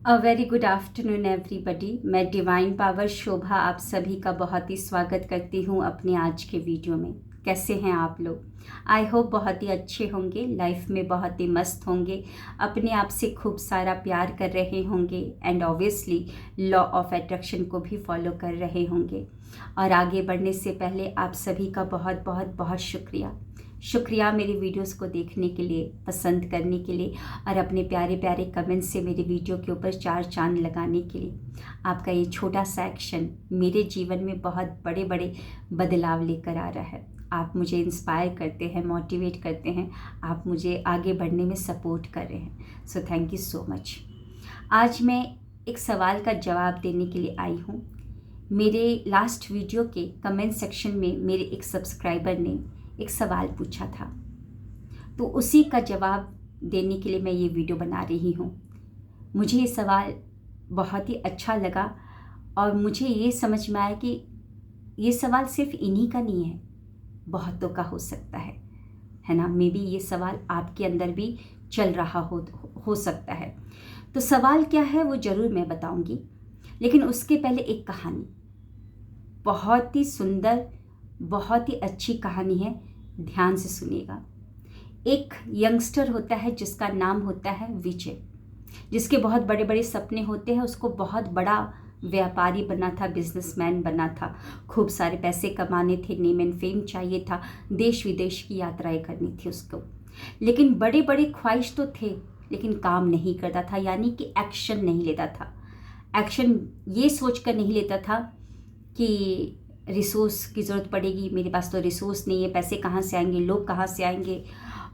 A very good afternoon everybody. मैं divine power शोभा आप सभी का बहुत ही स्वागत करती हूँ अपने आज के वीडियो में। कैसे हैं आप लोग? आई होप बहुत ही अच्छे होंगे, लाइफ में बहुत ही मस्त होंगे, अपने आप से खूब सारा प्यार कर रहे होंगे and obviously law of attraction को भी फॉलो कर रहे होंगे। और आगे बढ़ने से पहले आप सभी का बहुत बहुत बहुत शुक्रिया मेरी वीडियोस को देखने के लिए, पसंद करने के लिए और अपने प्यारे प्यारे कमेंट्स से मेरे वीडियो के ऊपर चार चांद लगाने के लिए। आपका ये छोटा सा एक्शन मेरे जीवन में बहुत बड़े बड़े बदलाव लेकर आ रहा है। आप मुझे इंस्पायर करते हैं, मोटिवेट करते हैं, आप मुझे आगे बढ़ने में सपोर्ट कर रहे हैं। So thank you so much. आज मैं एक सवाल का जवाब देने के लिए आई हूँ। मेरे लास्ट वीडियो के कमेंट सेक्शन में मेरे एक सब्सक्राइबर ने एक सवाल पूछा था, तो उसी का जवाब देने के लिए मैं ये वीडियो बना रही हूँ। मुझे ये सवाल बहुत ही अच्छा लगा और मुझे ये समझ में आया कि ये सवाल सिर्फ इन्हीं का नहीं है, बहुतों का हो सकता है ना। मे बी ये सवाल आपके अंदर भी चल रहा हो सकता है। तो सवाल क्या है वो ज़रूर मैं बताऊंगी, लेकिन उसके पहले एक कहानी, बहुत ही सुंदर, बहुत ही अच्छी कहानी है, ध्यान से सुनिएगा। एक यंगस्टर होता है जिसका नाम होता है विजय, जिसके बहुत बड़े बड़े सपने होते हैं। उसको बहुत बड़ा व्यापारी बनना था, बिजनेसमैन बनना था, खूब सारे पैसे कमाने थे, नेम एंड फेम चाहिए था, देश विदेश की यात्राएं करनी थी उसको। लेकिन बड़े बड़े ख्वाहिश तो थे, लेकिन काम नहीं करता था, यानी कि एक्शन नहीं लेता था। एक्शन ये सोच कर नहीं लेता था कि रिसोर्स की ज़रूरत पड़ेगी, मेरे पास तो रिसोर्स नहीं है, पैसे कहाँ से आएंगे, लोग कहाँ से आएंगे,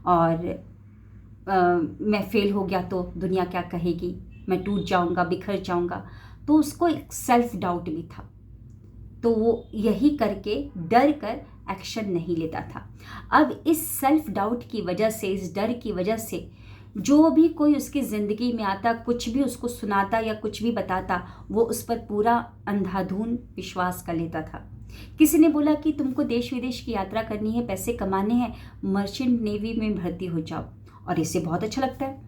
और मैं फेल हो गया तो दुनिया क्या कहेगी, मैं टूट जाऊंगा, बिखर जाऊंगा। तो उसको एक सेल्फ डाउट भी था, तो वो यही करके डर कर एक्शन नहीं लेता था। अब इस सेल्फ डाउट की वजह से, इस डर की वजह से जो भी कोई उसकी ज़िंदगी में आता, कुछ भी उसको सुनाता या कुछ भी बताता, वो उस पर पूरा अंधाधुंध विश्वास कर लेता था। किसी ने बोला कि तुमको देश विदेश की यात्रा करनी है, पैसे कमाने हैं, मर्चेंट नेवी में भर्ती हो जाओ। और इसे बहुत अच्छा लगता है,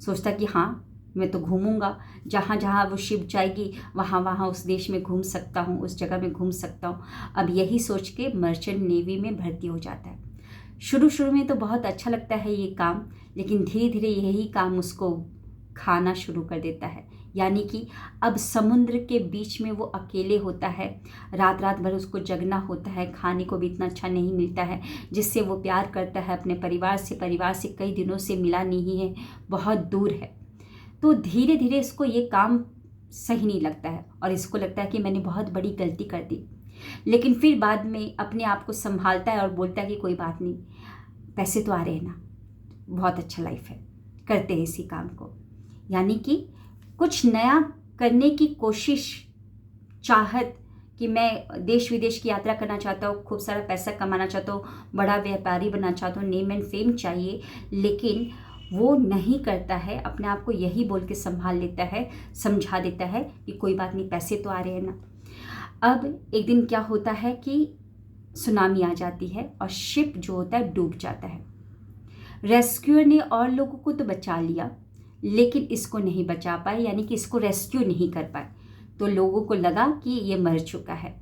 सोचता कि हाँ मैं तो घूमूंगा, जहाँ जहाँ वो शिप जाएगी वहाँ वहाँ उस देश में घूम सकता हूँ, उस जगह में घूम सकता हूँ। अब यही सोच के मर्चेंट नेवी में भर्ती हो जाता है। शुरू शुरू में तो बहुत अच्छा लगता है ये काम, लेकिन धीरे धीरे यही काम उसको खाना शुरू कर देता है। यानी कि अब समुद्र के बीच में वो अकेले होता है, रात रात भर उसको जगना होता है, खाने को भी इतना अच्छा नहीं मिलता है, जिससे वो प्यार करता है अपने परिवार से कई दिनों से मिला नहीं है, बहुत दूर है। तो धीरे धीरे इसको ये काम सही नहीं लगता है और इसको लगता है कि मैंने बहुत बड़ी गलती कर दी। लेकिन फिर बाद में अपने आप को संभालता है और बोलता है कि कोई बात नहीं, पैसे तो आ रहे हैं ना, बहुत अच्छा लाइफ है, करते हैं इसी काम को। यानी कि कुछ नया करने की कोशिश, चाहत कि मैं देश विदेश की यात्रा करना चाहता हूँ, खूब सारा पैसा कमाना चाहता हूँ, बड़ा व्यापारी बनना चाहता हूँ, नेम एंड फेम चाहिए, लेकिन वो नहीं करता है। अपने आप को यही बोल के संभाल लेता है, समझा देता है कि कोई बात नहीं, पैसे तो आ रहे हैं ना। अब एक दिन क्या होता है कि सुनामी आ जाती है और शिप जो होता है डूब जाता है। रेस्क्यूअर ने और लोगों को तो बचा लिया, लेकिन इसको नहीं बचा पाए, यानी कि इसको रेस्क्यू नहीं कर पाए। तो लोगों को लगा कि ये मर चुका है।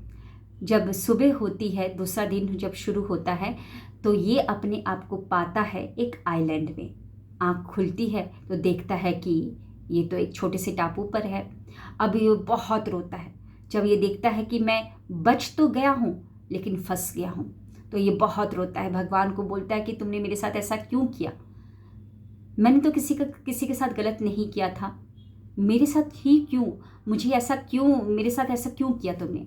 जब सुबह होती है, दूसरा दिन जब शुरू होता है, तो ये अपने आप को पाता है एक आइलैंड में। आँख खुलती है तो देखता है कि ये तो एक छोटे से टापू पर है। अब ये बहुत रोता है जब ये देखता है कि मैं बच तो गया हूँ लेकिन फंस गया हूँ। तो ये बहुत रोता है, भगवान को बोलता है कि तुमने मेरे साथ ऐसा क्यों किया, मैंने तो किसी के साथ गलत नहीं किया था, मेरे साथ ही क्यों, मुझे ऐसा क्यों, मेरे साथ ऐसा क्यों किया तुमने।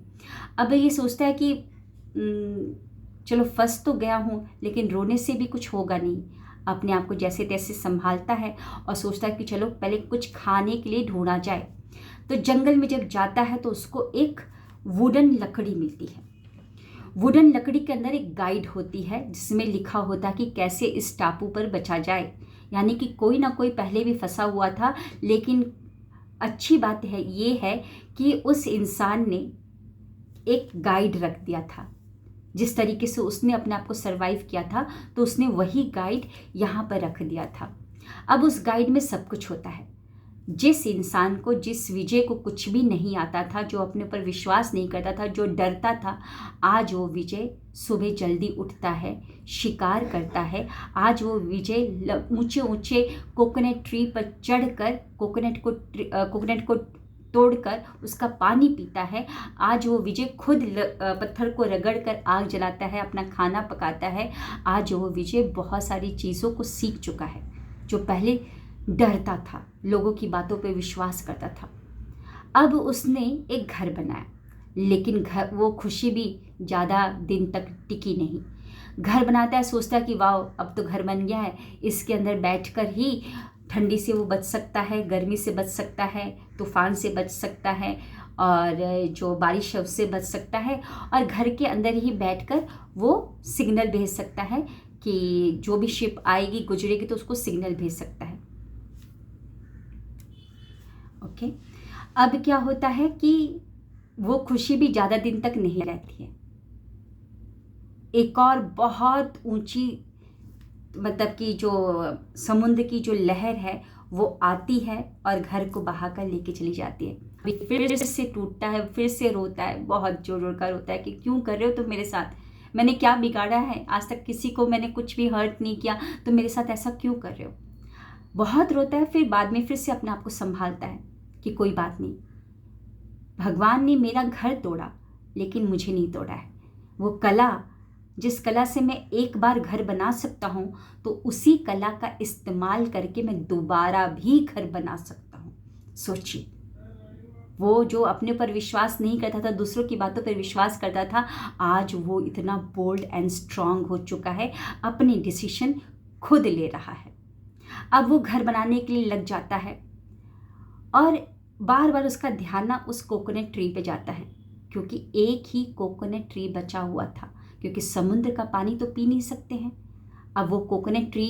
अब ये सोचता है कि चलो फंस तो गया हूँ, लेकिन रोने से भी कुछ होगा नहीं। अपने आप को जैसे तैसे संभालता है और सोचता है कि चलो पहले कुछ खाने के लिए ढूंढा जाए। तो जंगल में जब जाता है तो उसको एक वुडन लकड़ी मिलती है। वुडन लकड़ी के अंदर एक गाइड होती है जिसमें लिखा होता है कि कैसे इस टापू पर बचा जाए। यानी कि कोई ना कोई पहले भी फंसा हुआ था, लेकिन अच्छी बात है ये है कि उस इंसान ने एक गाइड रख दिया था। जिस तरीके से उसने अपने आप को सरवाइव किया था, तो उसने वही गाइड यहाँ पर रख दिया था। अब उस गाइड में सब कुछ होता है, जिस इंसान को, जिस विजय को कुछ भी नहीं आता था, जो अपने ऊपर विश्वास नहीं करता था, जो डरता था, आज वो विजय सुबह जल्दी उठता है, शिकार करता है। आज वो विजय ऊंचे ऊंचे कोकोनट ट्री पर चढ़कर कोकोनट को तोड़कर उसका पानी पीता है। आज वो विजय खुद पत्थर को रगड़कर आग जलाता है, अपना खाना पकाता है। आज वो विजय बहुत सारी चीज़ों को सीख चुका है। जो पहले डरता था, लोगों की बातों पे विश्वास करता था, अब उसने एक घर बनाया। लेकिन घर, वो खुशी भी ज़्यादा दिन तक टिकी नहीं। घर बनाता है, सोचता है कि वाह अब तो घर बन गया है, इसके अंदर बैठकर ही ठंडी से वो बच सकता है, गर्मी से बच सकता है, तूफान से बच सकता है, और जो बारिश है उससे बच सकता है। और घर के अंदर ही बैठकर वो सिग्नल भेज सकता है कि जो भी शिप आएगी गुजरेगी तो उसको सिग्नल भेज सकता है। ओके, अब क्या होता है कि वो खुशी भी ज़्यादा दिन तक नहीं रहती है। एक और बहुत ऊंची, मतलब कि जो समुद्र की जो लहर है वो आती है और घर को बहाकर लेके चली जाती है। फिर से टूटता है, फिर से रोता है, बहुत जोर जोर का रोता है कि क्यों कर रहे हो तुम मेरे साथ, मैंने क्या बिगाड़ा है, आज तक किसी को मैंने कुछ भी हर्ट नहीं किया, तुम मेरे साथ ऐसा क्यों कर रहे हो। बहुत रोता है, फिर बाद में फिर से अपने आप को संभालता है कि कोई बात नहीं, भगवान ने मेरा घर तोड़ा लेकिन मुझे नहीं तोड़ा है। वो कला, जिस कला से मैं एक बार घर बना सकता हूँ, तो उसी कला का इस्तेमाल करके मैं दोबारा भी घर बना सकता हूँ। सोचिए, वो जो अपने पर विश्वास नहीं करता था, दूसरों की बातों पर विश्वास करता था, आज वो इतना बोल्ड एंड स्ट्रांग हो चुका है, अपने डिसीजन खुद ले रहा है। अब वो घर बनाने के लिए लग जाता है और बार बार उसका ध्यान ना उस कोकोनट ट्री पे जाता है, क्योंकि एक ही कोकोनट ट्री बचा हुआ था, क्योंकि समुद्र का पानी तो पी नहीं सकते हैं। अब वो कोकोनट ट्री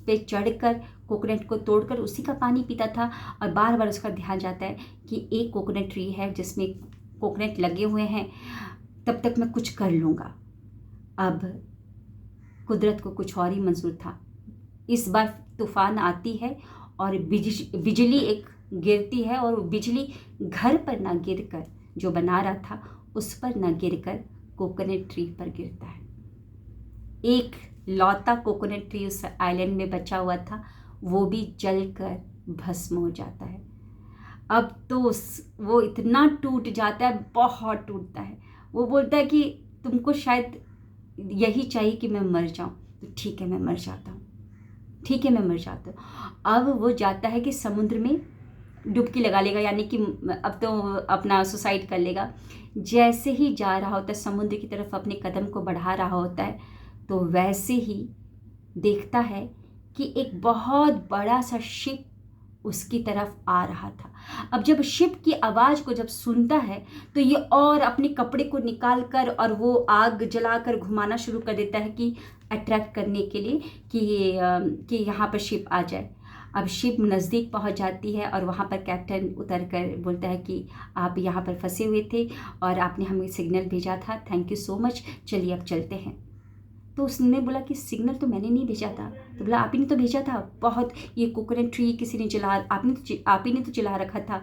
पे चढ़कर कोकोनट को तोड़कर उसी का पानी पीता था, और बार बार उसका ध्यान जाता है कि एक कोकोनट ट्री है जिसमें कोकोनट लगे हुए हैं, तब तक मैं कुछ कर लूँगा। अब कुदरत को कुछ और ही मंजूर था। इस बार तूफान आती है और बिजली एक गिरती है, और बिजली घर पर ना गिरकर जो बना रहा था उस पर ना गिरकर कोकोनट ट्री पर गिरता है। एक लौता कोकोनट ट्री उस आइलैंड में बचा हुआ था, वो भी जलकर भस्म हो जाता है। अब तो वो इतना टूट जाता है, बहुत टूटता है। वो बोलता है कि तुमको शायद यही चाहिए कि मैं मर जाऊं, तो ठीक है मैं मर जाता हूँ, ठीक है मैं मर जाता हूँ। अब वो जाता है कि समुद्र में डुबकी लगा लेगा, यानी कि अब तो अपना सुसाइड कर लेगा। जैसे ही जा रहा होता है समुद्र की तरफ, अपने कदम को बढ़ा रहा होता है, तो वैसे ही देखता है कि एक बहुत बड़ा सा शिप उसकी तरफ आ रहा था। अब जब शिप की आवाज़ को जब सुनता है तो ये और अपने कपड़े को निकाल कर और वो आग जलाकर घुमाना शुरू कर देता है कि अट्रैक्ट करने के लिए कि यहाँ पर शिप आ जाए। अब शिप नज़दीक पहुँच जाती है और वहाँ पर कैप्टन उतर कर बोलता है कि आप यहाँ पर फंसे हुए थे और आपने हमें सिग्नल भेजा था, थैंक यू सो मच, चलिए अब चलते हैं। तो उसने बोला कि सिग्नल तो मैंने नहीं भेजा था। तो बोला आप ही ने तो भेजा था, बहुत ये कोकोनट ट्री किसी ने आप ही ने तो जला रखा था।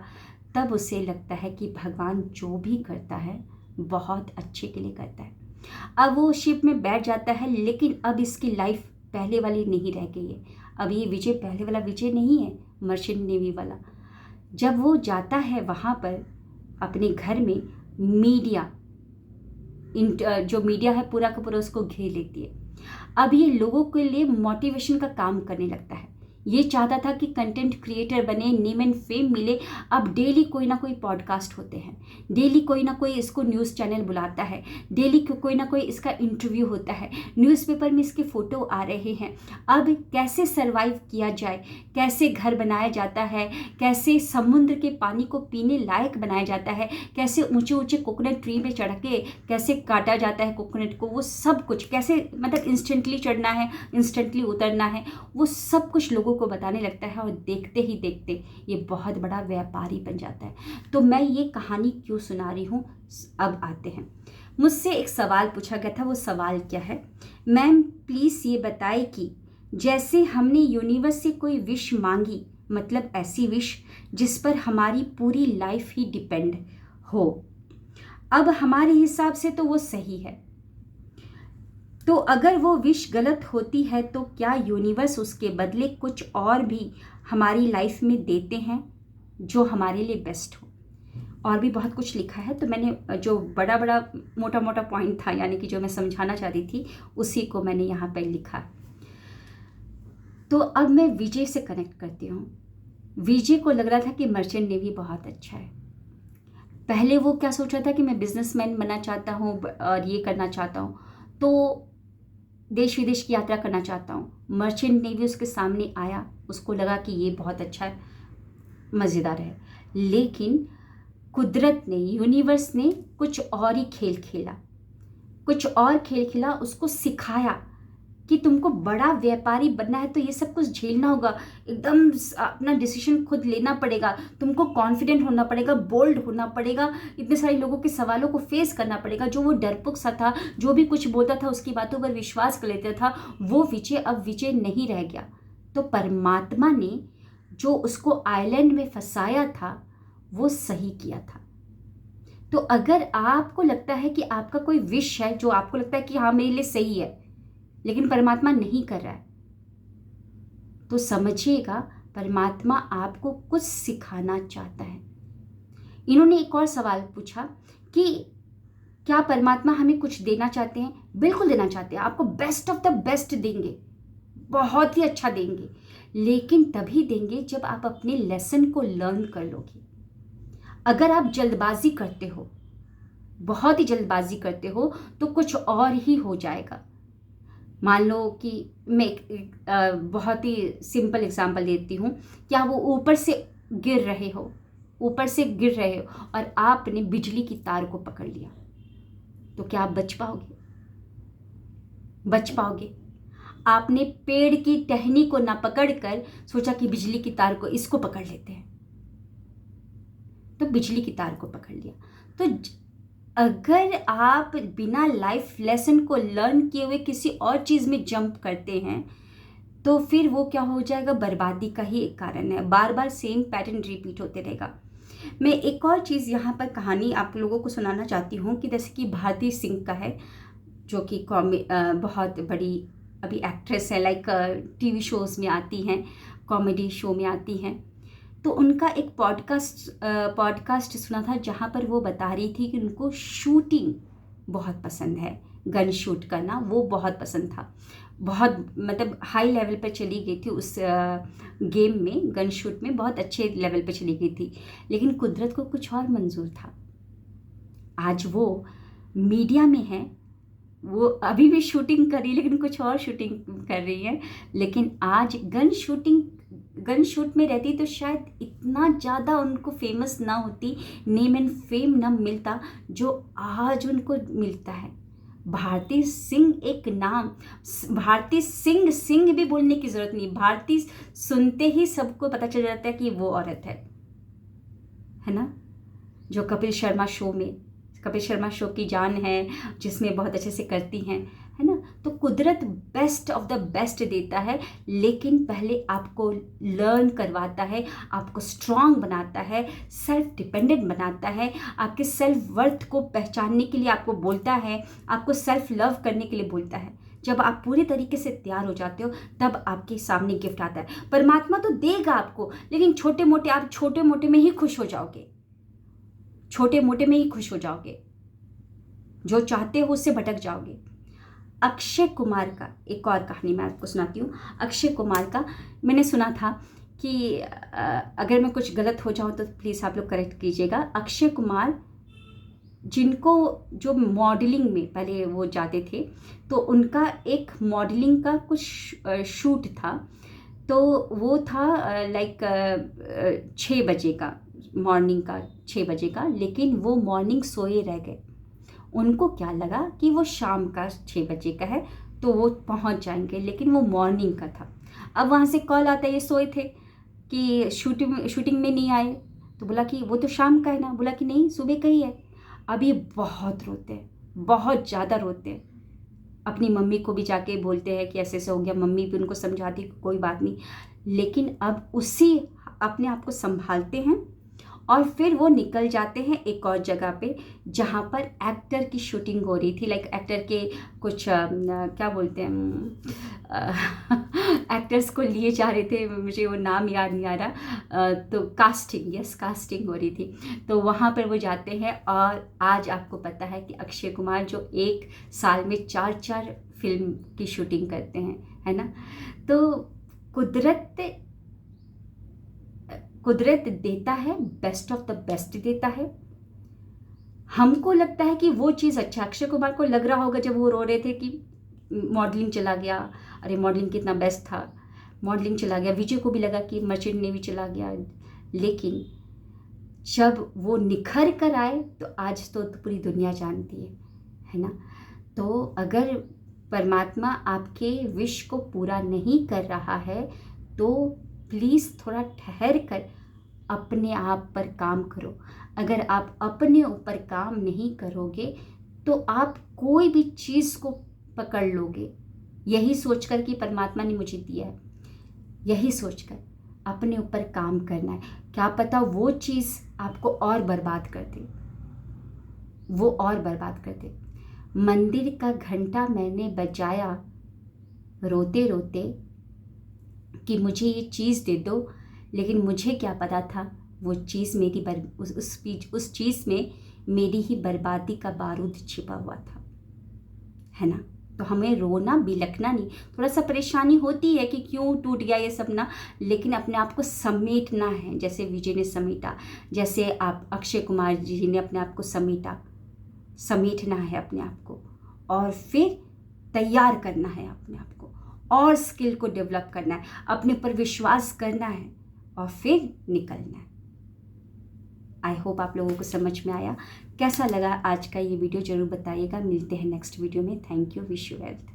तब उसे लगता है कि भगवान जो भी करता है बहुत अच्छे के लिए करता है। अब वो शिप में बैठ जाता है, लेकिन अब इसकी लाइफ पहले वाली नहीं रह गई है। अब ये विजय पहले वाला विजय नहीं है, मर्चेंट नेवी वाला। जब वो जाता है वहाँ पर अपने घर में, जो मीडिया है पूरा का पूरा उसको घेर लेती है। अब ये लोगों के लिए मोटिवेशन का काम करने लगता है। ये चाहता था कि कंटेंट क्रिएटर बने, नेम एंड फेम मिले। अब डेली कोई ना कोई पॉडकास्ट होते हैं, डेली कोई ना कोई इसको न्यूज़ चैनल बुलाता है, डेली कोई ना कोई इसका इंटरव्यू होता है, न्यूज़पेपर में इसके फ़ोटो आ रहे हैं। अब कैसे सरवाइव किया जाए, कैसे घर बनाया जाता है, कैसे समुद्र के पानी को पीने लायक बनाया जाता है, कैसे ऊंचे ऊंचे कोकोनट ट्री में चढ़ के कैसे काटा जाता है कोकोनट को, वो सब कुछ कैसे, मतलब इंस्टेंटली चढ़ना है, इंस्टेंटली उतरना है, वो सब कुछ लोगों को बताने लगता है। और देखते ही देखते ये बहुत बड़ा व्यापारी बन जाता है। तो मैं ये कहानी क्यों सुना रही हूँ, अब आते हैं। मुझसे एक सवाल पूछा गया था, वो सवाल क्या है, मैम प्लीज़ ये बताएं कि जैसे हमने यूनिवर्स से कोई विश मांगी मतलब ऐसी विश जिस पर हमारी पूरी लाइफ ही डिपेंड हो। अब हमारे हिसाब से तो वो सही है, तो अगर वो विश गलत होती है तो क्या यूनिवर्स उसके बदले कुछ और भी हमारी लाइफ में देते हैं जो हमारे लिए बेस्ट हो। और भी बहुत कुछ लिखा है, तो मैंने जो बड़ा बड़ा मोटा मोटा पॉइंट था, यानी कि जो मैं समझाना चाह रही थी, उसी को मैंने यहाँ पर लिखा। तो अब मैं विजय से कनेक्ट करती हूँ। विजय को लग रहा था कि मर्चेंट नेवी बहुत अच्छा है। पहले वो क्या सोचा था कि मैं बिजनेसमैन बनना चाहता हूँ और ये करना चाहता हूँ, तो देश विदेश की यात्रा करना चाहता हूँ। मर्चेंट नेवी उसके सामने आया, उसको लगा कि ये बहुत अच्छा है, मज़ेदार है। लेकिन कुदरत ने, यूनिवर्स ने कुछ और ही खेल खेला, कुछ और खेल खेला, उसको सिखाया कि तुमको बड़ा व्यापारी बनना है तो ये सब कुछ झेलना होगा, एकदम अपना डिसीजन खुद लेना पड़ेगा, तुमको कॉन्फिडेंट होना पड़ेगा, बोल्ड होना पड़ेगा, इतने सारे लोगों के सवालों को फेस करना पड़ेगा। जो वो डरपोक सा था, जो भी कुछ बोलता था उसकी बातों पर विश्वास कर लेता था, वो विजय अब विजय नहीं रह गया। तो परमात्मा ने जो उसको आइलैंड में फंसाया था वो सही किया था। तो अगर आपको लगता है कि आपका कोई विश है जो आपको लगता है कि हाँ मेरे लिए सही है, लेकिन परमात्मा नहीं कर रहा है, तो समझिएगा परमात्मा आपको कुछ सिखाना चाहता है। इन्होंने एक और सवाल पूछा कि क्या परमात्मा हमें कुछ देना चाहते हैं? बिल्कुल देना चाहते हैं, आपको बेस्ट ऑफ द बेस्ट देंगे, बहुत ही अच्छा देंगे, लेकिन तभी देंगे जब आप अपने लेसन को लर्न कर लोगे। अगर आप जल्दबाजी करते हो, बहुत ही जल्दबाजी करते हो, तो कुछ और ही हो जाएगा। मान लो कि मैं एक बहुत ही सिंपल एग्जांपल देती हूँ। क्या वो ऊपर से गिर रहे हो, ऊपर से गिर रहे हो और आपने बिजली की तार को पकड़ लिया, तो क्या आप बच पाओगे? बच पाओगे? आपने पेड़ की टहनी को ना पकड़कर सोचा कि बिजली की तार को, इसको पकड़ लेते हैं, तो बिजली की तार को पकड़ लिया। तो अगर आप बिना लाइफ लेसन को लर्न किए हुए किसी और चीज़ में जंप करते हैं तो फिर वो क्या हो जाएगा? बर्बादी का ही एक कारण है। बार बार सेम पैटर्न रिपीट होते रहेगा। मैं एक और चीज़ यहाँ पर कहानी आप लोगों को सुनाना चाहती हूँ कि जैसे कि भारती सिंह का है, जो कि बहुत बड़ी अभी एक्ट्रेस है, लाइक टीवी शोज़ में आती हैं, कॉमेडी शो में आती हैं। तो उनका एक पॉडकास्ट सुना था जहाँ पर वो बता रही थी कि उनको शूटिंग बहुत पसंद है, गन शूट करना वो बहुत पसंद था, बहुत मतलब हाई लेवल पर चली गई थी उस गेम में, गन शूट में बहुत अच्छे लेवल पर चली गई थी। लेकिन कुदरत को कुछ और मंजूर था। आज वो मीडिया में है, वो अभी भी शूटिंग कर रही है लेकिन कुछ और शूटिंग कर रही है। लेकिन आज गन शूट में रहती तो शायद इतना ज़्यादा उनको फेमस ना होती, नेम एंड फेम ना मिलता जो आज उनको मिलता है। भारती सिंह एक नाम, भारती सिंह भी बोलने की ज़रूरत नहीं, भारती सुनते ही सबको पता चल जाता है कि वो औरत है ना, जो कपिल शर्मा शो की जान है, जिसमें बहुत अच्छे से करती हैं, है ना। तो कुदरत बेस्ट ऑफ द बेस्ट देता है, लेकिन पहले आपको लर्न करवाता है, आपको स्ट्रांग बनाता है, सेल्फ डिपेंडेंट बनाता है, आपके सेल्फ वर्थ को पहचानने के लिए आपको बोलता है, आपको सेल्फ लव करने के लिए बोलता है। जब आप पूरे तरीके से तैयार हो जाते हो तब आपके सामने गिफ्ट आता है। परमात्मा तो देगा आपको, लेकिन आप छोटे मोटे में ही खुश हो जाओगे, छोटे मोटे में ही खुश हो जाओगे, जो चाहते हो उससे भटक जाओगे। अक्षय कुमार का एक और कहानी मैं आपको सुनाती हूँ। अक्षय कुमार का मैंने सुना था कि अगर मैं कुछ गलत हो जाऊँ तो प्लीज़ आप लोग करेक्ट कीजिएगा। अक्षय कुमार जिनको जो मॉडलिंग में पहले वो जाते थे, तो उनका एक मॉडलिंग का कुछ शूट था, तो वो था लाइक 6 बजे का, मॉर्निंग का 6 बजे का, लेकिन वो मॉर्निंग सोए रह गए। उनको क्या लगा कि वो शाम का 6 बजे का है तो वो पहुंच जाएंगे, लेकिन वो मॉर्निंग का था। अब वहाँ से कॉल आता है, ये सोए थे कि शूटिंग में नहीं आए, तो बोला कि वो तो शाम का है ना, बोला कि नहीं सुबह का ही है। अब ये बहुत रोते हैं, बहुत ज़्यादा रोते हैं, अपनी मम्मी को भी जाके बोलते हैं कि ऐसे ऐसे हो गया, मम्मी भी उनको समझाती कोई बात नहीं। लेकिन अब उसी अपने आप को संभालते हैं और फिर वो निकल जाते हैं एक और जगह पे जहाँ पर एक्टर की शूटिंग हो रही थी। लाइक एक्टर के कुछ क्या बोलते हैं एक्टर्स को लिए जा रहे थे, मुझे वो नाम याद नहीं आ रहा। तो कास्टिंग हो रही थी। तो वहाँ पर वो जाते हैं और आज आपको पता है कि अक्षय कुमार जो एक साल में 4 फिल्म की शूटिंग करते हैं, है ना। तो कुदरत देता है, बेस्ट ऑफ द बेस्ट देता है। हमको लगता है कि वो चीज़ अच्छा, अक्षय कुमार को लग रहा होगा जब वो रो रहे थे कि मॉडलिंग चला गया, अरे मॉडलिंग कितना बेस्ट था, मॉडलिंग चला गया। विजय को भी लगा कि मर्चेंट नेवी चला गया, लेकिन जब वो निखर कर आए तो आज तो पूरी दुनिया जानती है ना। तो अगर परमात्मा आपके विश को पूरा नहीं कर रहा है तो प्लीज़ थोड़ा ठहर कर अपने आप पर काम करो। अगर आप अपने ऊपर काम नहीं करोगे तो आप कोई भी चीज़ को पकड़ लोगे यही सोचकर कि परमात्मा ने मुझे दिया है, यही सोचकर अपने ऊपर काम करना है। क्या पता वो चीज़ आपको और बर्बाद कर दे, वो और बर्बाद कर दे। मंदिर का घंटा मैंने बजाया रोते रोते कि मुझे ये चीज़ दे दो, लेकिन मुझे क्या पता था वो चीज़ मेरी उस चीज़ में मेरी ही बर्बादी का बारूद छिपा हुआ था, है ना। तो हमें रोना बिलखना नहीं, थोड़ा सा परेशानी होती है कि क्यों टूट गया ये सब ना, लेकिन अपने आप को समेटना है, जैसे विजय ने समेटा, जैसे आप अक्षय कुमार जी ने अपने आप को समेटना है अपने आप को, और फिर तैयार करना है अपने आप को, और स्किल को डेवलप करना है, अपने ऊपर विश्वास करना है और फिर निकलना है। आई होप आप लोगों को समझ में आया। कैसा लगा आज का ये वीडियो ज़रूर बताइएगा। मिलते हैं नेक्स्ट वीडियो में। Thank you, wish you health.